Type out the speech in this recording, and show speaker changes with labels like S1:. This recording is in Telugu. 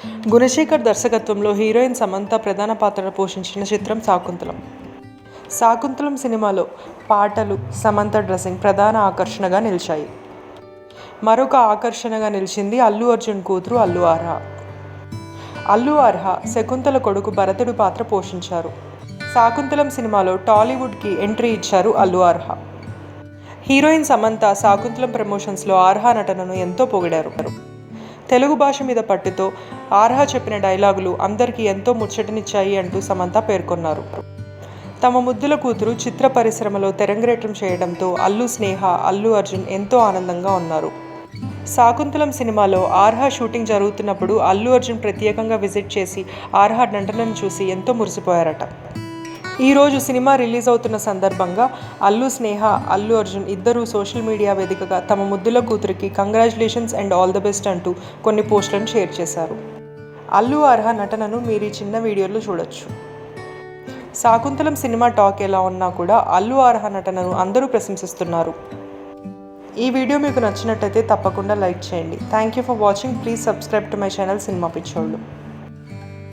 S1: గుణశేఖర్ దర్శకత్వంలో హీరోయిన్ సమంత ప్రధాన పాత్రను పోషించిన చిత్రం శాకుంతలం. శాకుంతలం సినిమాలో పాటలు, సమంత డ్రెస్సింగ్ ప్రధాన ఆకర్షణగా నిలిచాయి. మరొక ఆకర్షణగా నిలిచింది అల్లు అర్జున్ కూతురు అల్లు అర్హ. అల్లు అర్హ శకుంతల కొడుకు భరతుడు పాత్ర పోషించారు. శాకుంతలం సినిమాలో టాలీవుడ్కి ఎంట్రీ ఇచ్చారు అల్లు అర్హ. హీరోయిన్ సమంత శాకుంతలం ప్రమోషన్స్లో అర్హ నటనను ఎంతో పొగిడారు. తెలుగు భాష మీద పట్టుతో అర్హ చెప్పిన డైలాగులు అందరికీ ఎంతో ముచ్చటనిచ్చాయి అంటూ సమంత పేర్కొన్నారు. తమ ముద్దుల కూతురు చిత్ర పరిశ్రమలో తెరంగేట్రం చేయడంతో అల్లు స్నేహ, అల్లు అర్జున్ ఎంతో ఆనందంగా ఉన్నారు. శాకుంతలం సినిమాలో అర్హ షూటింగ్ జరుగుతున్నప్పుడు అల్లు అర్జున్ ప్రత్యేకంగా విజిట్ చేసి అర్హ నటనను చూసి ఎంతో మురిసిపోయారట. ఈరోజు సినిమా రిలీజ్ అవుతున్న సందర్భంగా అల్లు స్నేహ, అల్లు అర్జున్ ఇద్దరూ సోషల్ మీడియా వేదికగా తమ ముద్దుల కూతురికి congratulations and all the best అంటూ కొన్ని పోస్టులను షేర్ చేశారు. అల్లు అర్హ నటనను మీరు ఈ చిన్న వీడియోలో చూడొచ్చు. శాకుంతలం సినిమా టాక్ ఎలా ఉన్నా కూడా అల్లు అర్హ నటనను అందరూ ప్రశంసిస్తున్నారు. ఈ వీడియో మీకు నచ్చినట్టయితే తప్పకుండా లైక్ చేయండి. Thank you for watching. Please subscribe to my channel cinema పిచ్చోళ్ళు.